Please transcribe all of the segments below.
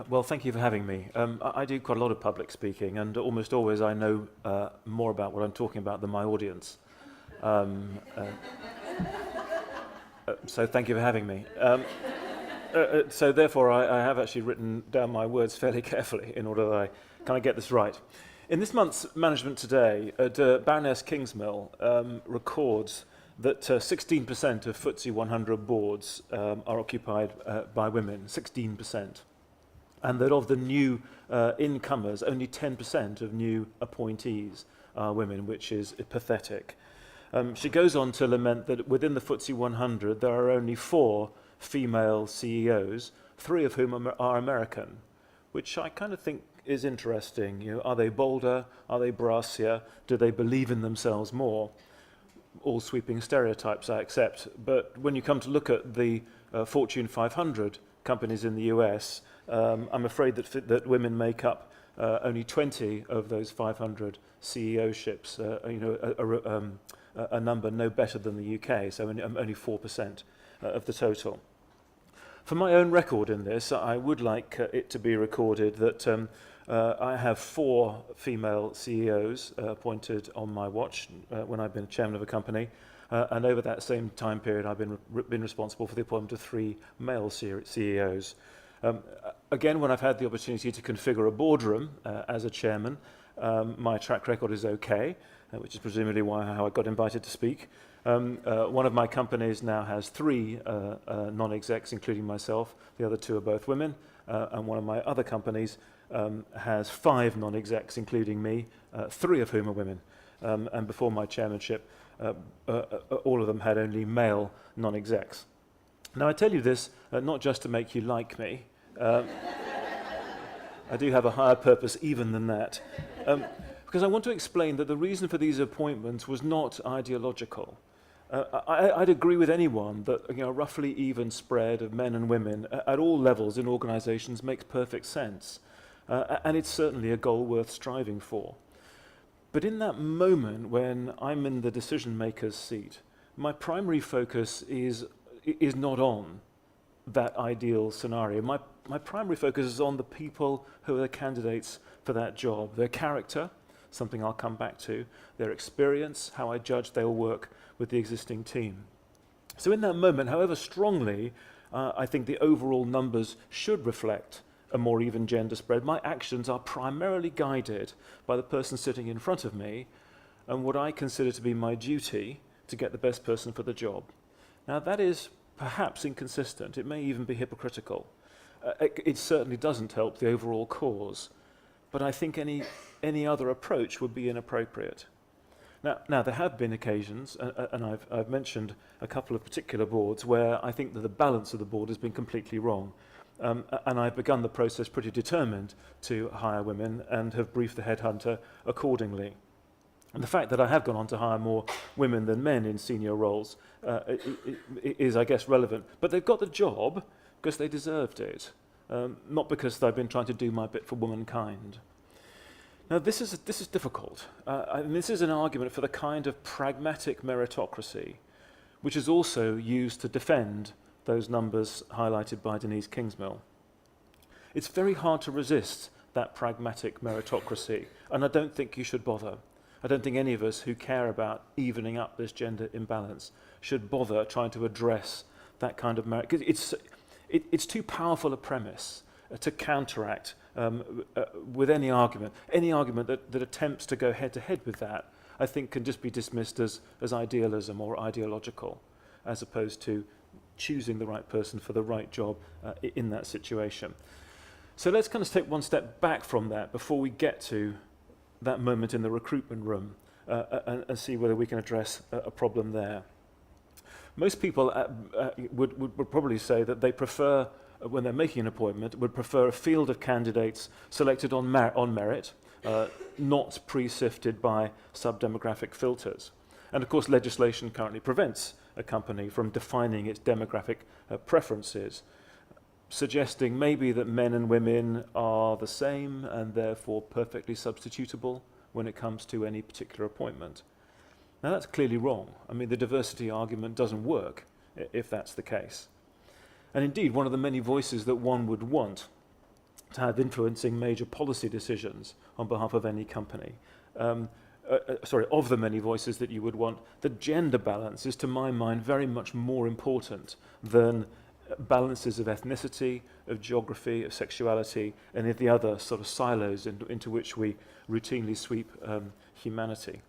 Well, thank you for having me. I do quite a lot of public speaking, and almost always I know more about what I'm talking about than my audience. Um, uh, so thank you for having me. So therefore, I have actually written down my words fairly carefully in order that I kind of get this right. In this month's Management Today, Baroness Kingsmill records that 16% of FTSE 100 boards are occupied by women, 16%. And that of the new incomers, only 10% of new appointees are women, which is pathetic. She goes on to lament that within the FTSE 100, there are only 4 female CEOs, 3 of whom are American, which I kind of think is interesting. You know, are they bolder? Are they brassier? Do they believe in themselves more? All sweeping stereotypes, I accept. But when you come to look at the Fortune 500 companies in the US, I'm afraid that women make up only 20 of those 500 CEO-ships, a number no better than the UK, so only 4% of the total. For my own record in this, I would like it to be recorded that I have 4 female CEOs appointed on my watch when I've been chairman of a company, and over that same time period I've been responsible for the appointment of 3 male CEOs. Again, when I've had the opportunity to configure a boardroom as a chairman, my track record is okay, which is presumably how I got invited to speak. One of my companies now has 3 non-execs, including myself. The other 2 are both women. And one of my other companies has 5 non-execs, including me, 3 of whom are women. And before my chairmanship, all of them had only male non-execs. Now, I tell you this not just to make you like me. I do have a higher purpose even than that. Because I want to explain that the reason for these appointments was not ideological. I'd agree with anyone that a roughly even spread of men and women at all levels in organisations makes perfect sense. And it's certainly a goal worth striving for. But in that moment when I'm in the decision maker's seat, my primary focus is not on that ideal scenario. My primary focus is on the people who are the candidates for that job, their character, something I'll come back to, their experience, how I judge they'll work with the existing team. So in that moment, however strongly I think the overall numbers should reflect a more even gender spread, my actions are primarily guided by the person sitting in front of me and what I consider to be my duty to get the best person for the job. Now that is perhaps inconsistent, it may even be hypocritical. It certainly doesn't help the overall cause, but I think any other approach would be inappropriate. Now there have been occasions, and I've mentioned a couple of particular boards where I think that the balance of the board has been completely wrong. And I've begun the process pretty determined to hire women and have briefed the headhunter accordingly. And the fact that I have gone on to hire more women than men in senior roles is, I guess, relevant. But they've got the job because they deserved it, not because I've been trying to do my bit for womankind. Now, this is difficult. And this is an argument for the kind of pragmatic meritocracy which is also used to defend those numbers highlighted by Denise Kingsmill. It's very hard to resist that pragmatic meritocracy, and I don't think you should bother. I don't think any of us who care about evening up this gender imbalance should bother trying to address that kind of merit, because it's too powerful a premise to counteract with any argument. Any argument that attempts to go head-to-head with that, I think, can just be dismissed as idealism or ideological, as opposed to choosing the right person for the right job in that situation. So let's kind of take one step back from that before we get to that moment in the recruitment room and see whether we can address a problem there. Most people would probably say that they prefer, when they're making an appointment, would prefer a field of candidates selected on merit, not pre-sifted by sub-demographic filters. And of course legislation currently prevents a company from defining its demographic preferences, suggesting maybe that men and women are the same and therefore perfectly substitutable when it comes to any particular appointment. Now that's clearly wrong. I mean, the diversity argument doesn't work if that's the case. And indeed, one of the many voices that one would want to have influencing major policy decisions on behalf of any company. Of the many voices that you would want, the gender balance is, to my mind, very much more important than balances of ethnicity, of geography, of sexuality, and of the other sort of silos into which we routinely sweep humanity.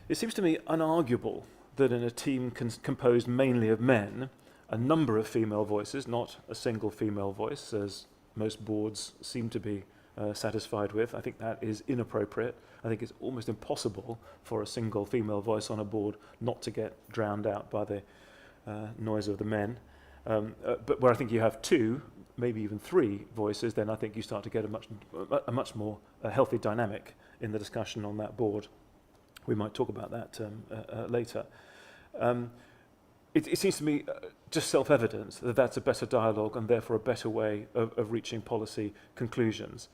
It seems to me unarguable that in a team composed mainly of men, a number of female voices, not a single female voice, as most boards seem to be satisfied with. I think that is inappropriate. I think it's almost impossible for a single female voice on a board not to get drowned out by the noise of the men. But where I think you have two, maybe even three voices, then I think you start to get a much more healthy dynamic in the discussion on that board. We might talk about that later. It seems to me just self-evident that that's a better dialogue and therefore a better way of reaching policy conclusions.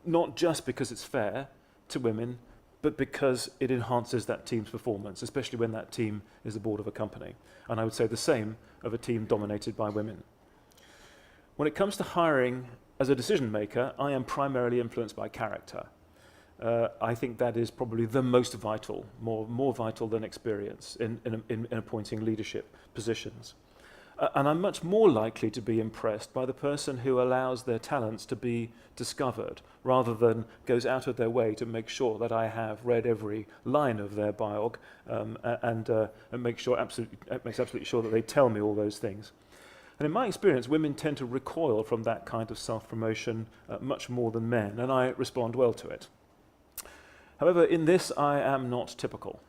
Not just because it's fair to women, but because it enhances that team's performance, especially when that team is the board of a company. And I would say the same of a team dominated by women. When it comes to hiring as a decision maker, I am primarily influenced by character. I think that is probably the most vital, more vital than experience in appointing leadership positions. And I'm much more likely to be impressed by the person who allows their talents to be discovered, rather than goes out of their way to make sure that I have read every line of their biog and makes absolutely sure that they tell me all those things. And in my experience, women tend to recoil from that kind of self-promotion much more than men, and I respond well to it. However, in this I am not typical.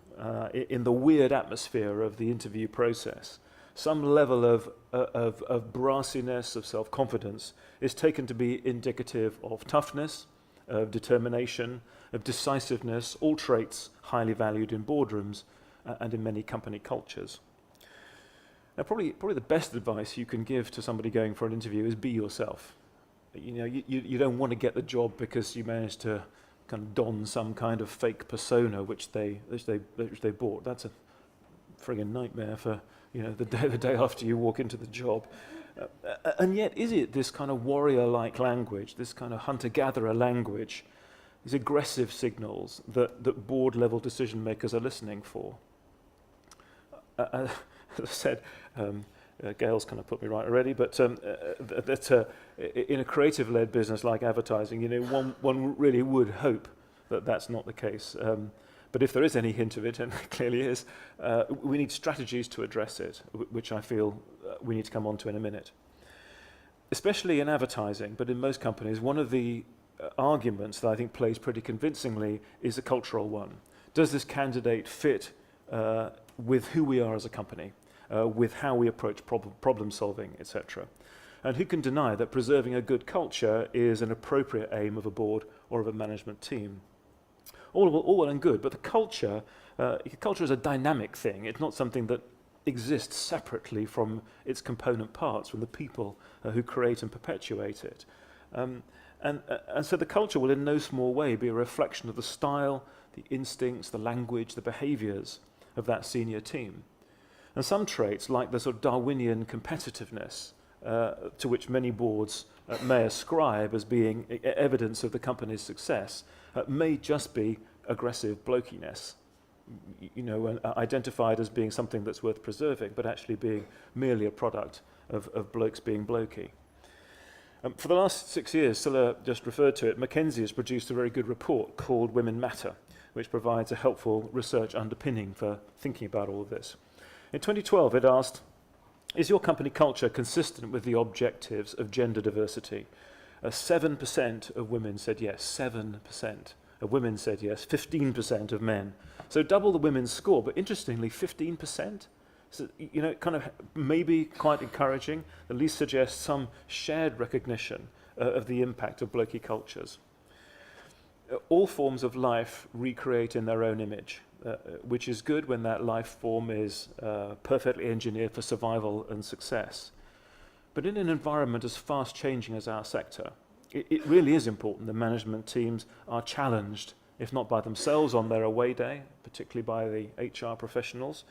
In the weird atmosphere of the interview process, some level of brassiness, of self-confidence, is taken to be indicative of toughness, of determination, of decisiveness, all traits highly valued in boardrooms and in many company cultures. Now, probably the best advice you can give to somebody going for an interview is be yourself. You don't want to get the job because you managed to kind of don some kind of fake persona which they bought. That's a friggin' nightmare for the day after you walk into the job. And yet, is it this kind of warrior-like language, this kind of hunter-gatherer language, these aggressive signals that board-level decision makers are listening for? As I said, Gail's kind of put me right already, but in a creative-led business like advertising, one really would hope that that's not the case. But if there is any hint of it, and it clearly is, we need strategies to address it, which I feel we need to come on to in a minute. Especially in advertising, but in most companies, one of the arguments that I think plays pretty convincingly is a cultural one. Does this candidate fit with who we are as a company, with how we approach problem solving, etc.? And who can deny that preserving a good culture is an appropriate aim of a board or of a management team? All well and good, but the culture is a dynamic thing. It's not something that exists separately from its component parts, from the people who create and perpetuate it. And so the culture will in no small way be a reflection of the style, the instincts, the language, the behaviours of that senior team. And some traits, like the sort of Darwinian competitiveness, to which many boards may ascribe as being evidence of the company's success, may just be aggressive blokiness, identified as being something that's worth preserving, but actually being merely a product of blokes being blokey. For the last 6 years, Scilla just referred to it, Mackenzie has produced a very good report called Women Matter, which provides a helpful research underpinning for thinking about all of this. In 2012, it asked, is your company culture consistent with the objectives of gender diversity? 7% of women said yes, 7% of women said yes, 15% of men. So double the women's score, but interestingly, 15%? So, kind of maybe quite encouraging, at least suggests some shared recognition of the impact of blokey cultures. All forms of life recreate in their own image, which is good when that life form is perfectly engineered for survival and success. But in an environment as fast changing as our sector, it really is important that management teams are challenged, if not by themselves on their away day, particularly by the HR professionals,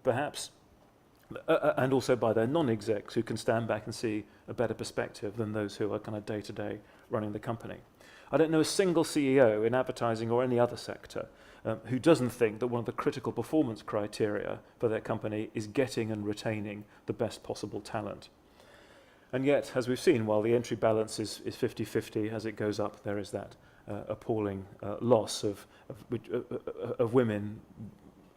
perhaps, and also by their non-execs who can stand back and see a better perspective than those who are kind of day-to-day running the company. I don't know a single CEO in advertising or any other sector who doesn't think that one of the critical performance criteria for their company is getting and retaining the best possible talent. And yet, as we've seen, while the entry balance is 50-50, as it goes up, there is that appalling loss of women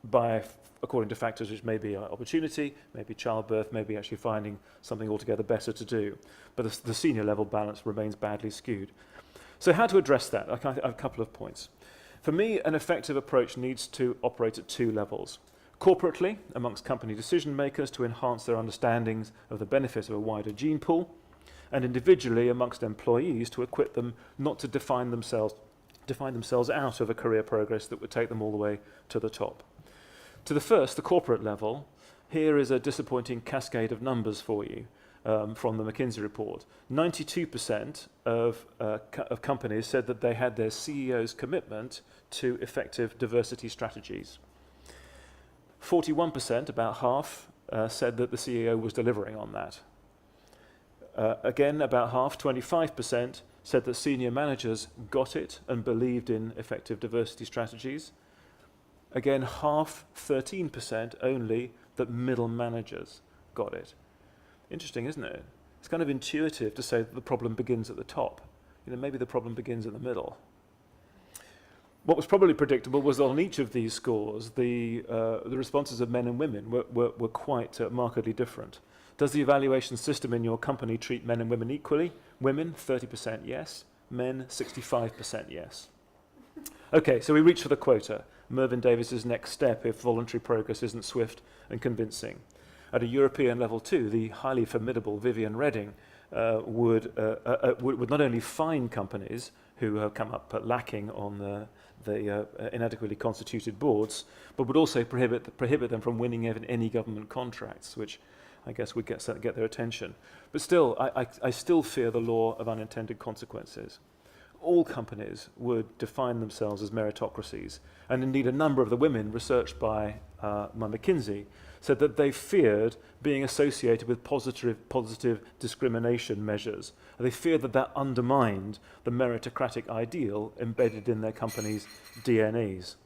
by, according to factors which may be opportunity, maybe childbirth, maybe actually finding something altogether better to do. But the senior level balance remains badly skewed. So how to address that? I have a couple of points. For me, an effective approach needs to operate at two levels. Corporately, amongst company decision makers to enhance their understandings of the benefits of a wider gene pool, and individually amongst employees to equip them not to define themselves out of a career progress that would take them all the way to the top. To the first, the corporate level, here is a disappointing cascade of numbers for you from the McKinsey report. 92% of companies said that they had their CEO's commitment to effective diversity strategies. 41%, about half, said that the CEO was delivering on that. Again, about half, 25%, said that senior managers got it and believed in effective diversity strategies. Again, half, 13% only, that middle managers got it. Interesting, isn't it? It's kind of intuitive to say that the problem begins at the top. Maybe the problem begins in the middle. What was probably predictable was on each of these scores, the responses of men and women were quite markedly different. Does the evaluation system in your company treat men and women equally? Women, 30% yes. Men, 65% yes. Okay, so we reach for the quota. Mervyn Davies's next step if voluntary progress isn't swift and convincing. At a European level too, the highly formidable Viviane Reding would not only fine companies who have come up lacking on the inadequately constituted boards, but would also prohibit them from winning any government contracts, which I guess would get their attention. But still, I still fear the law of unintended consequences. All companies would define themselves as meritocracies, and indeed a number of the women researched by McKinsey said that they feared being associated with positive discrimination measures. They feared that undermined the meritocratic ideal embedded in their company's DNAs.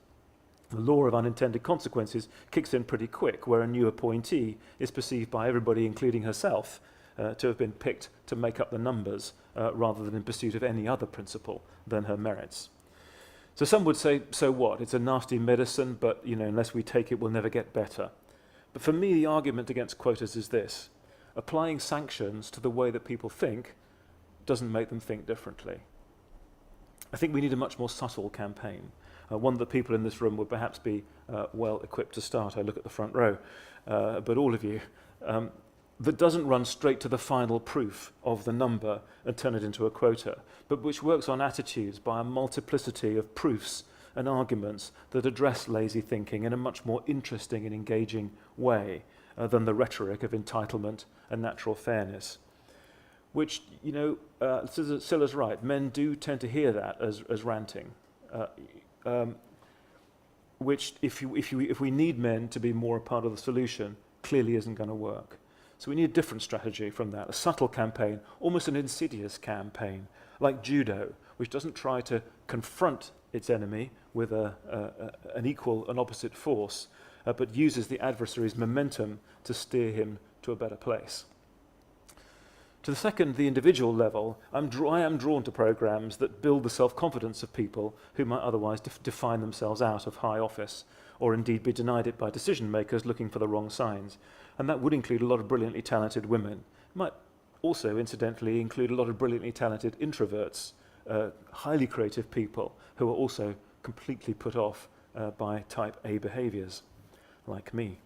The law of unintended consequences kicks in pretty quick, where a new appointee is perceived by everybody, including herself, to have been picked to make up the numbers rather than in pursuit of any other principle than her merits. So some would say, so what? It's a nasty medicine, but unless we take it, we'll never get better. But for me, the argument against quotas is this. Applying sanctions to the way that people think doesn't make them think differently. I think we need a much more subtle campaign, one that people in this room would perhaps be well equipped to start. I look at the front row, but all of you, that doesn't run straight to the final proof of the number and turn it into a quota, but which works on attitudes by a multiplicity of proofs and arguments that address lazy thinking in a much more interesting and engaging way than the rhetoric of entitlement and natural fairness. Which, Scylla's right, men do tend to hear that as ranting. Which, if we need men to be more a part of the solution, clearly isn't going to work. So we need a different strategy from that, a subtle campaign, almost an insidious campaign, like judo, which doesn't try to confront its enemy with an equal and opposite force, but uses the adversary's momentum to steer him to a better place. To the second, the individual level, I am drawn to programs that build the self-confidence of people who might otherwise define themselves out of high office, or indeed be denied it by decision makers looking for the wrong signs. And that would include a lot of brilliantly talented women. It might also, incidentally, include a lot of brilliantly talented introverts, highly creative people who are also completely put off by type A behaviors, like me.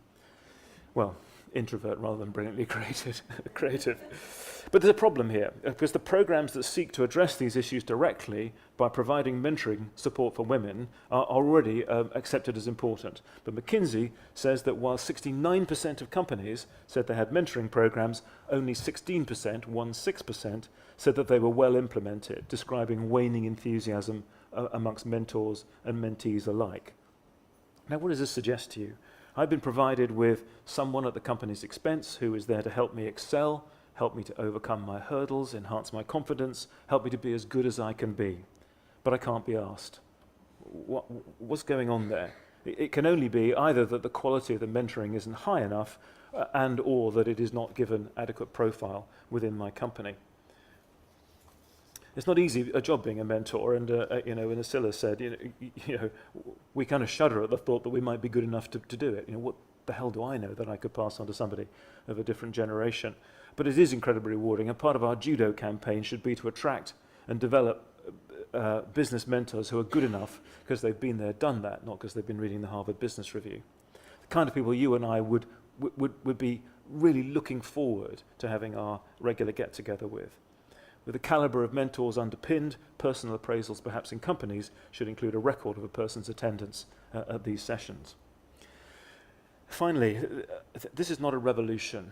Well, introvert rather than brilliantly creative. But there's a problem here, because the programs that seek to address these issues directly by providing mentoring support for women are already accepted as important. But McKinsey says that while 69% of companies said they had mentoring programs, only 16%, said that they were well implemented, describing waning enthusiasm amongst mentors and mentees alike. Now, what does this suggest to you? I've been provided with someone at the company's expense who is there to help me excel, help me to overcome my hurdles, enhance my confidence, help me to be as good as I can be. But I can't be asked. What's going on there? It can only be either that the quality of the mentoring isn't high enough and or that it is not given adequate profile within my company. It's not easy a job being a mentor, and when Ascilla said, we kind of shudder at the thought that we might be good enough to do it. What the hell do I know that I could pass on to somebody of a different generation? But it is incredibly rewarding, and part of our judo campaign should be to attract and develop business mentors who are good enough because they've been there, done that, not because they've been reading the Harvard Business Review. The kind of people you and I would be really looking forward to having our regular get-together with. With the calibre of mentors underpinned, personal appraisals perhaps in companies should include a record of a person's attendance at these sessions. Finally, this is not a revolution.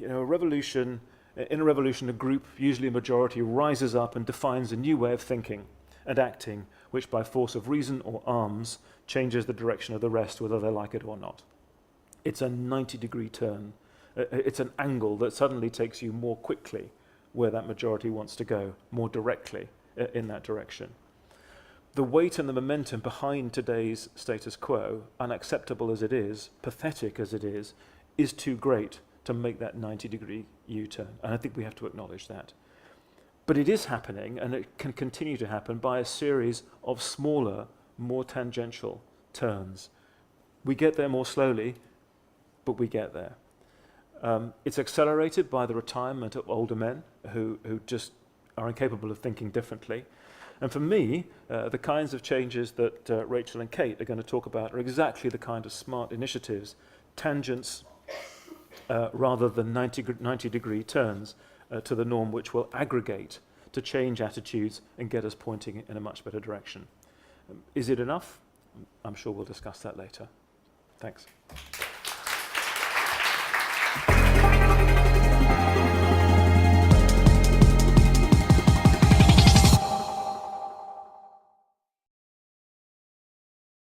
In a revolution, a group, usually a majority, rises up and defines a new way of thinking and acting, which by force of reason or arms changes the direction of the rest, whether they like it or not. It's a 90-degree turn. It's an angle that suddenly takes you more quickly where that majority wants to go, more directly in that direction. The weight and the momentum behind today's status quo, unacceptable as it is, pathetic as it is too great to make that 90-degree U-turn. And I think we have to acknowledge that. But it is happening, and it can continue to happen by a series of smaller, more tangential turns. We get there more slowly, but we get there. It's accelerated by the retirement of older men who just are incapable of thinking differently. And for me, the kinds of changes that Rachel and Kate are going to talk about are exactly the kind of smart initiatives, tangents rather than 90-degree turns to the norm, which will aggregate to change attitudes and get us pointing in a much better direction. Is it enough? I'm sure we'll discuss that later. Thanks.